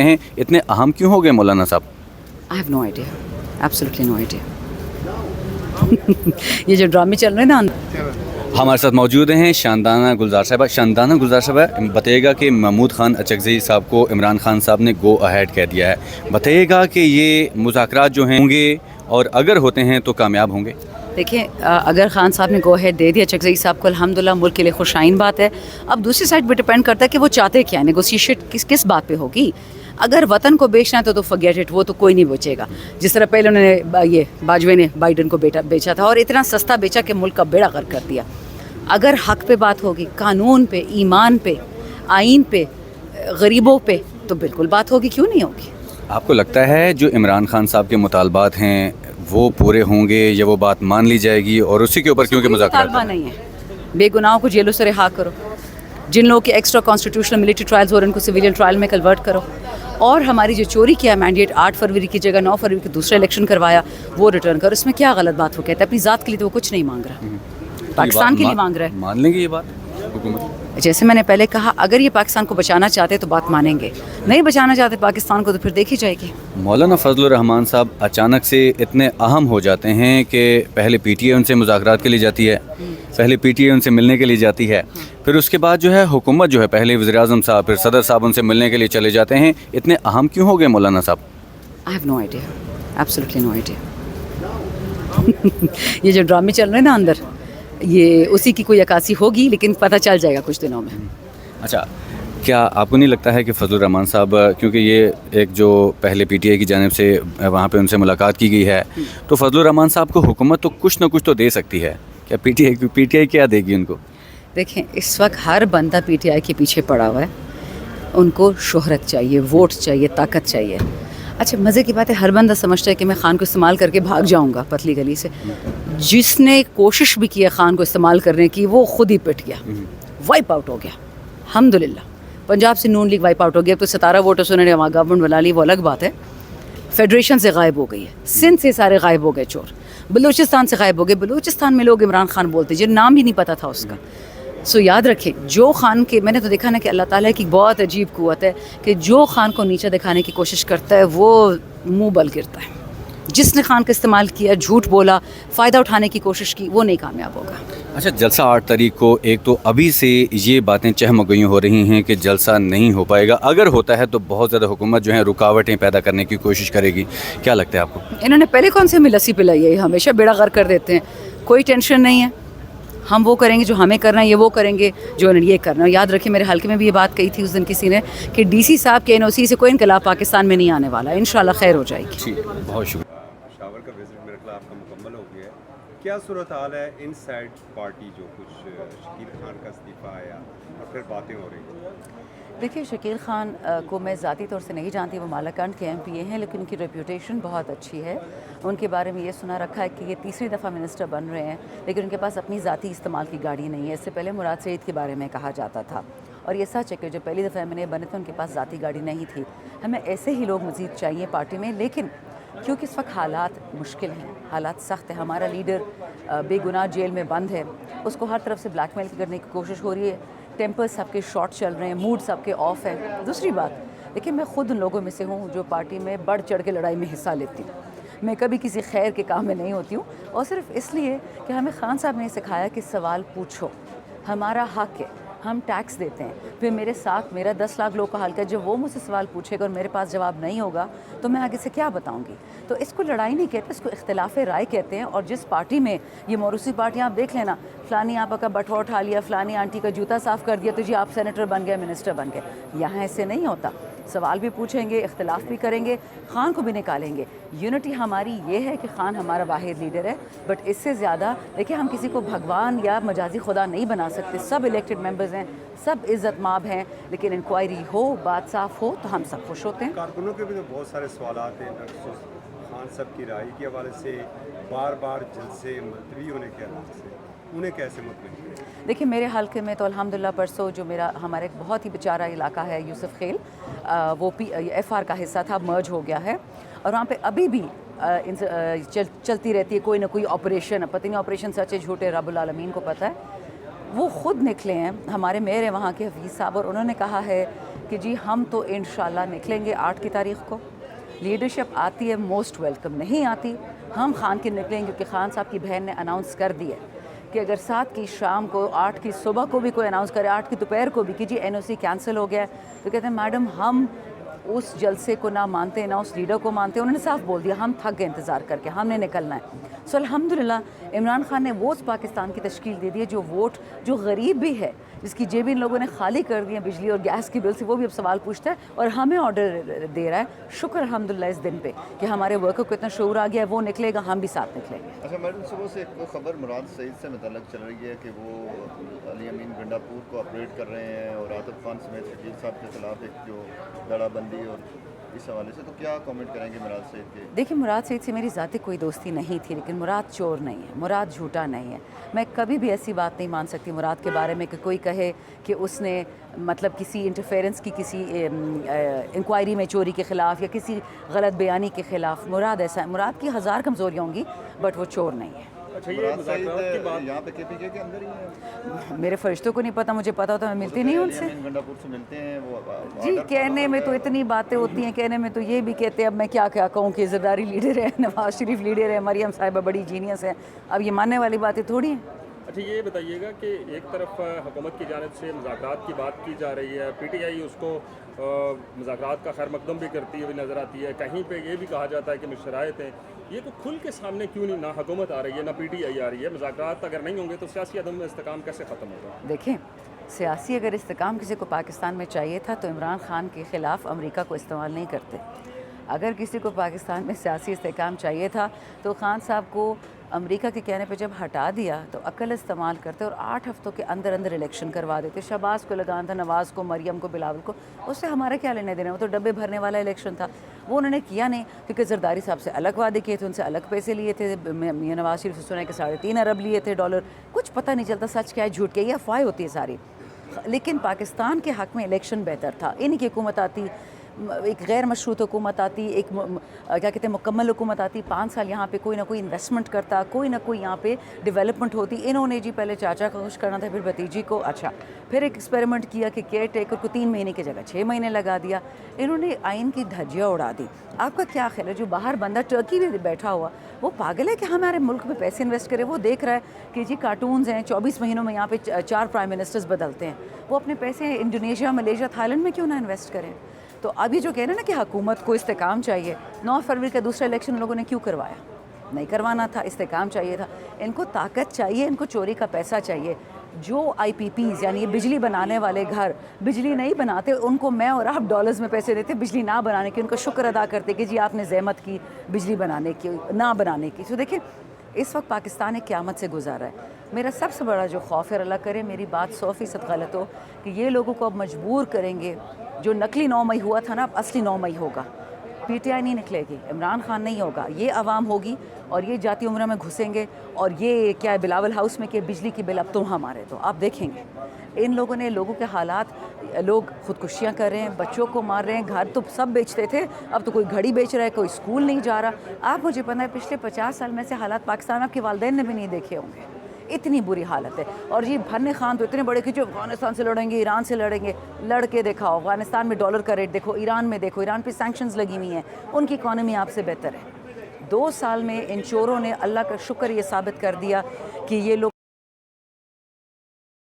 हैं इतने अहम क्यों हो गए मौलाना साहब? I have no idea, absolutely no idea. ये जो ड्रामे चल रहे हैं ना, हमारे साथ मौजूद हैं शानदाना गुलजार साहबा। शानदाना गुलजार साहबा, बताइएगा कि महमूद खान अचकज़ई साहब को इमरान खान साहब ने गो अहेड कह दिया है, बताइएगा कि ये मुज़ाकरात जो हैं होंगे और अगर होते हैं तो कामयाब होंगे? देखिए, अगर खान साहब ने गो अहेड दे दिया चकज़ई साहब को, अल्हम्दुलिल्लाह मुल्क के लिए खुशाइन बात है। अब दूसरी साइड पे डिपेंड करता है कि वो चाहते क्या है, नेगोशिएशन किस बात पे होगी। अगर वतन को बेचना है तो फॉरगेट इट, वो तो कोई नहीं बेचेगा। जिस तरह पहले उन्होंने ये बाजवे ने बाइडन को बेचा था और इतना सस्ता बेचा कि मुल्क का बेड़ा गर्क कर दिया। अगर हक पे बात होगी, कानून पे, ईमान पे, आइन पे, गरीबों पे, तो बिल्कुल बात होगी, क्यों नहीं होगी। आपको लगता है जो इमरान खान साहब के मुतालबात हैं वो पूरे होंगे या वो बात मान ली जाएगी और उसी के ऊपर क्योंकि मुज़ाकरात मुतालबा नहीं है, बेगुनाहों को जेलों से रिहा करो, जिन लोगों के एक्स्ट्रा कॉन्स्टिट्यूशनल मिलिट्री ट्रायल्स हो रहे हैं उनको सिविलियन ट्रायल में कन्वर्ट करो, और हमारी जो चोरी किया मैंडेट 8 फरवरी की जगह 9 फरवरी की दूसरा इलेक्शन करवाया वो रिटर्न करो। इसमें क्या गलत बात हो, कहता है अपनी ज़ात के लिए तो वो कुछ नहीं मांग रहा, पाकिस्तान के लिए मांग रहा है। मान लेंगे ये बात हुकूमत? जैसे मैंने पहले कहा, अगर ये पाकिस्तान को बचाना चाहते तो बात मानेंगे, नहीं बचाना चाहते पाकिस्तान को तो फिर देखी जाएगी। मौलाना फजलुर रहमान साहब अचानक से इतने अहम हो जाते हैं कि पहले पीटीआई उनसे मुज़ाकरात के लिए जाती है, पहले पीटीआई उनसे मिलने के लिए जाती है, फिर उसके बाद जो है हुकूमत जो है पहले वज़ीर-ए-आज़म साहब फिर सदर साहब उनसे मिलने के लिए चले जाते हैं। इतने अहम क्यों हो गए मौलाना साहब? I have no idea, absolutely no idea. ये जो ड्रामे चल रहे हैं ना अंदर, ये उसी की कोई अक्कासी होगी, लेकिन पता चल जाएगा कुछ दिनों में। अच्छा, क्या आपको नहीं लगता है कि फजलुर रहमान साहब, क्योंकि ये एक जो पहले पीटीआई की जानिब से वहाँ पे उनसे मुलाकात की गई है, तो फजलुर रहमान साहब को हुकूमत तो कुछ ना कुछ तो दे सकती है, क्या पीटीआई क्या देगी उनको? देखें, इस वक्त हर बंदा पीटीआई के पीछे पड़ा हुआ है, उनको शोहरत चाहिए, वोट चाहिए, ताकत चाहिए। अच्छा, मज़े की बात है, हर बंदा समझता है कि मैं खान को इस्तेमाल करके भाग जाऊंगा पतली गली से। जिसने कोशिश भी किया खान को इस्तेमाल करने की, वो खुद ही पिट गया, वाइप आउट हो गया। अल्हम्दुलिल्लाह पंजाब से नून लीग वाइप आउट हो गया, तो 17 वोटर्स उन्होंने वहाँ गवर्नमेंट बना ली, वो अलग बात है। फेडरेशन से गायब हो गई है, सिंध से सारे गायब हो गए चोर, बलूचिस्तान से गायब हो गए। बलूचिस्तान में लोग इमरान खान बोलते जिन नाम भी नहीं पता था उसका। सो याद रखें, जो खान के, मैंने तो देखा ना कि अल्लाह ताला की बहुत अजीब कुव्वत है कि जो खान को नीचा दिखाने की कोशिश करता है वो मुंह बल गिरता है। जिसने खान का इस्तेमाल किया, झूठ बोला, फ़ायदा उठाने की कोशिश की, वो नहीं कामयाब होगा। अच्छा, जलसा 8 तारीख को, एक तो अभी से ये बातें चहमगई हो रही हैं कि जलसा नहीं हो पाएगा, अगर होता है तो बहुत ज़्यादा हुकूमत जो है रुकावटें पैदा करने की कोशिश करेगी, क्या लगता है आपको? इन्होंने पहले कौन से हमें लस्सी पिलाई है, हमेशा बेड़ा गर्क कर देते हैं। कोई टेंशन नहीं है, हम वो करेंगे जो हमें करना है, ये वो करेंगे जो उन्हें ये करना है। याद रखें, मेरे हल्के में भी ये बात कही थी उस दिन किसी ने कि डीसी साहब के एनओसी से कोई इनकलाब पाकिस्तान में नहीं आने वाला, इंशाल्लाह खैर हो जाएगी। जी, बहुत शुक्रिया। शावर का विजिट मेरे ख्याल आपका मुकम्मल हो गया है। क्या सूरत हाल है इनसाइड पार्टी, जो कुछ शकील खान का इस्तीफ़ा आया और फिर बातें हो रही हैं? देखिए, शकील खान को मैं ज़ाती तौर से नहीं जानती, वो मालाकांड के एमपीए हैं, लेकिन उनकी रेप्यूटेशन बहुत अच्छी है। उनके बारे में ये सुना रखा है कि ये तीसरी दफ़ा मिनिस्टर बन रहे हैं, लेकिन उनके पास अपनी ज़ाती इस्तेमाल की गाड़ी नहीं है। इससे पहले मुराद सईद के बारे में कहा जाता था, और ये सच है कि जो पहली दफ़ा एमएनए बने थे उनके पास ज़ाती गाड़ी नहीं थी। हमें ऐसे ही लोग मज़ीद चाहिए पार्टी में, लेकिन क्योंकि इस वक्त हालात मुश्किल हैं, हालात सख्त है, हमारा लीडर बेगुनाह जेल में बंद है, उसको हर तरफ से ब्लैकमेल करने की कोशिश हो रही है, टेम्पर्स सबके शॉर्ट चल रहे हैं, मूड सबके ऑफ है। दूसरी बात, देखिए, मैं खुद उन लोगों में से हूँ जो पार्टी में बढ़ चढ़ के लड़ाई में हिस्सा लेती हूँ। मैं कभी किसी खैर के काम में नहीं होती हूँ, और सिर्फ इसलिए कि हमें खान साहब ने सिखाया कि सवाल पूछो, हमारा हक है, हम टैक्स देते हैं। फिर मेरे साथ मेरा 10 लाख लोग का हल्का, जब वो मुझसे सवाल पूछेगा और मेरे पास जवाब नहीं होगा तो मैं आगे से क्या बताऊंगी। तो इसको लड़ाई नहीं कहते, इसको इख्तिलाफ़ राय कहते हैं। और जिस पार्टी में ये मौरूसी पार्टियाँ, आप देख लेना, फ़लानी आपा का बटवा उठा लिया, फ़लानी आंटी का जूता साफ़ कर दिया, तो जी आप सेनेटर बन गए, मिनिस्टर बन गए। यहाँ ऐसे नहीं होता, सवाल भी पूछेंगे, इख्तिलाफ़ भी करेंगे, खान को भी निकालेंगे। यूनिटी हमारी ये है कि खान हमारा वाहिद लीडर है, बट इससे ज़्यादा देखिए, हम किसी को भगवान या मजाजी खुदा नहीं बना सकते। सब इलेक्टेड मेंबर्स हैं, सब इज़्ज़त माब हैं, लेकिन इंक्वायरी हो, बात साफ़ हो तो हम सब खुश होते हैं। कारकुनों के भी तो बहुत सारे सवालात हैं खान साहब की राय के हवाले से, बार बार जलसे मुलतवी होने के हवाले से, उन्हें कैसे मुतमईन करें? देखिए, मेरे हल्के में तो अल्हम्दुलिल्लाह परसों जो हमारा एक बहुत ही बेचारा इलाका है यूसुफ खेल, वो एफआर का हिस्सा था, मर्ज हो गया है, और वहाँ पे अभी भी चलती रहती है कोई ना कोई ऑपरेशन। पता नहीं ऑपरेशन सच है झूठे, रब्बुल आलमीन को पता है। वो खुद निकले हैं, हमारे मेयर हैं वहाँ के हफीज़ साहब, और उन्होंने कहा है کہ جی ہم تو انشاءاللہ نکلیں گے 8 کی تاریخ کو. لیڈرشپ آتی ہے موسٹ ویلکم, نہیں آتی ہم خان کی نکلیں گے, کیونکہ خان صاحب کی بہن نے اناؤنس کر دی ہے کہ اگر 7 کی شام کو 8 کی صبح کو بھی کوئی اناؤنس کرے, 8 کی دوپہر کو بھی کہ جی NOC کینسل ہو گیا ہے, تو کہتے ہیں میڈم ہم اس جلسے کو نہ مانتے نہ اس لیڈر کو مانتے. انہوں نے صاف بول دیا ہم تھک گئے انتظار کر کے, ہم نے نکلنا ہے. سو الحمدللہ عمران خان نے وہ پاکستان کی تشکیل دے دی ہے جو ووٹ, جو غریب بھی ہے, جس کی جیبیں ان لوگوں نے خالی کر دی ہیں بجلی اور گیس کی بل سے, وہ بھی اب سوال پوچھتا ہے اور ہمیں آرڈر دے رہا ہے. شکر الحمدللہ اس دن پہ کہ ہمارے ورکر کو اتنا شعور آ گیا ہے, وہ نکلے گا ہم بھی ساتھ نکلیں گے. اچھا میڈم, صبح سے ایک خبر مراد سعید سے متعلق چل رہی ہے کہ وہ علی امین گنڈا پور کو اپریٹ کر رہے ہیں اور عاطف خان سمیت شکیل صاحب کے خلاف ایک جو دڑا بندی اور اس حوالے سے, تو کیا کامنٹ کریں گے مراد سعید کے؟ دیکھیں مراد سعید سے میری ذاتی کوئی دوستی نہیں تھی, لیکن مراد چور نہیں ہے, مراد جھوٹا نہیں ہے. میں کبھی بھی ایسی بات نہیں مان سکتی مراد کے بارے میں کہ کوئی کہے کہ اس نے مطلب کسی انٹرفیرنس کی, کسی انکوائری میں چوری کے خلاف یا کسی غلط بیانی کے خلاف. مراد ایسا ہے, مراد کی 1000 کمزوریاں ہوں گی بٹ وہ چور نہیں ہے. اچھا یہ مراد مذاکرات کی سعید بات یہاں پہ KPK کے اندر ہی ہیں؟ میرے فرشتوں کو نہیں پتہ, مجھے پتہ ہوتا میں ملتی نہیں ہوں ان سے. علی امین گنڈا پور سے ملتے ہیں وہ جی کہنے میں تو اتنی باتیں ہوتی ہیں, کہنے میں تو یہ بھی کہتے ہیں, اب میں کیا کہوں کہ زرداری لیڈر ہے, نواز شریف لیڈر ہے, مریم صاحبہ بڑی جینیس ہے, اب یہ ماننے والی باتیں تھوڑی ہیں. اچھا یہ بتائیے گا کہ ایک طرف حکومت کی جانب سے مذاکرات کی بات کی جا رہی ہے, PTI اس کو مذاکرات کا خیر مقدم بھی کرتی ہوئی نظر آتی ہے, کہیں پہ یہ بھی کہا جاتا ہے کہ شرائط ہیں, یہ تو کھل کے سامنے کیوں نہیں, نہ حکومت آ رہی ہے نہ PTI آ رہی ہے. مذاکرات اگر نہیں ہوں گے تو سیاسی عدم استحکام کیسے ختم ہوگا؟ دیکھیں سیاسی اگر استحکام کسی کو پاکستان میں چاہیے تھا تو عمران خان کے خلاف امریکہ کو استعمال نہیں کرتے. اگر کسی کو پاکستان میں سیاسی استحکام چاہیے تھا تو خان صاحب کو امریکہ کے کہنے پہ جب ہٹا دیا تو عقل استعمال کرتے اور 8 ہفتوں کے اندر اندر الیکشن کروا دیتے. شہباز کو لگانا تھا, نواز کو, مریم کو, بلاول کو, اس سے ہمارا کیا لینے دینے, وہ تو ڈبے بھرنے والا الیکشن تھا. وہ انہوں نے کیا نہیں, کیونکہ زرداری صاحب سے الگ وعدے کیے تھے, ان سے الگ پیسے لیے تھے. میاں نواز شریف سے سنا کہ 3.5 ارب لیے تھے ڈالر. کچھ پتہ نہیں چلتا سچ کیا ہے جھوٹ کیا ہے, یہ افواہیں ہوتی ہے ساری. لیکن پاکستان کے حق میں الیکشن بہتر تھا. ان کی حکومت آتی, ایک غیر مشروط حکومت آتی, ایک کیا کہتے ہیں مکمل حکومت آتی, 5 سال یہاں پہ کوئی نہ کوئی انویسٹمنٹ کرتا, کوئی نہ کوئی یہاں پہ ڈیولپمنٹ ہوتی. انہوں نے جی پہلے چاچا کو خوش کرنا تھا, پھر بھتیجی کو, اچھا پھر ایک ایکسپیریمنٹ کیا کہ کیئر ٹیکر کو 3 مہینے کی جگہ 6 مہینے لگا دیا. انہوں نے آئین کی دھجیاں اڑا دی. آپ کا کیا خیال ہے جو باہر بندہ ٹرکی میں بیٹھا ہوا وہ پاگل ہے کہ ہمارے ملک میں پیسے انویسٹ کرے؟ وہ دیکھ رہا ہے کہ جی کارٹونز ہیں, 24 مہینوں میں یہاں پہ 4 پرائم منسٹرز بدلتے ہیں. وہ اپنے پیسے انڈونیشیا, ملیشیا, تھائی لینڈ میں کیوں نہ انویسٹ کریں؟ تو ابھی جو کہہ رہے ہیں نا کہ حکومت کو استحکام چاہیے, 9 فروری کا دوسرا الیکشن ان لوگوں نے کیوں کروایا؟ نہیں کروانا تھا, استحکام چاہیے تھا. ان کو طاقت چاہیے, ان کو چوری کا پیسہ چاہیے. جو IPPs یعنی یہ بجلی بنانے والے گھر بجلی نہیں بناتے, ان کو میں اور آپ ڈالرز میں پیسے دیتے بجلی نہ بنانے کے, ان کا شکر ادا کرتے کہ جی آپ نے زحمت کی بجلی بنانے کی, نہ بنانے کی. تو دیکھیں اس وقت پاکستان ایک قیامت سے گزارا ہے. میرا سب سے بڑا جو خوف ہے, اللہ کرے میری بات 100% غلط ہو, کہ یہ لوگوں کو اب مجبور کریں گے. جو نقلی 9 مئی ہوا تھا نا, اب اصلی 9 مئی ہوگا. PTI نہیں نکلے گی, عمران خان نہیں ہوگا, یہ عوام ہوگی, اور یہ جاتی عمرہ میں گھسیں گے. اور یہ کیا ہے بلاول ہاؤس میں کہ بجلی کی بل اب تم ہمارے, تو آپ دیکھیں گے ان لوگوں نے لوگوں کے حالات, لوگ خودکشیاں کر رہے ہیں, بچوں کو مار رہے ہیں. گھر تو سب بیچتے تھے, اب تو کوئی گھڑی بیچ رہا ہے, کوئی اسکول نہیں جا رہا. آپ مجھے پتہ ہے پچھلے 50 سال میں سے حالات پاکستان آپ کے والدین نے بھی نہیں دیکھے ہوں گے, اتنی بری حالت ہے. اور یہ بھرنے خان تو اتنے بڑے کہ جو افغانستان سے لڑیں گے, ایران سے لڑیں گے. لڑ کے دکھاؤ, افغانستان میں ڈالر کا ریٹ دیکھو, ایران میں دیکھو, ایران پہ سینکشنز لگی ہوئی ہیں, ان کی اکانومی آپ سے بہتر ہے. 2 سال میں ان چوروں نے اللہ کا شکر یہ ثابت کر دیا کہ یہ لوگ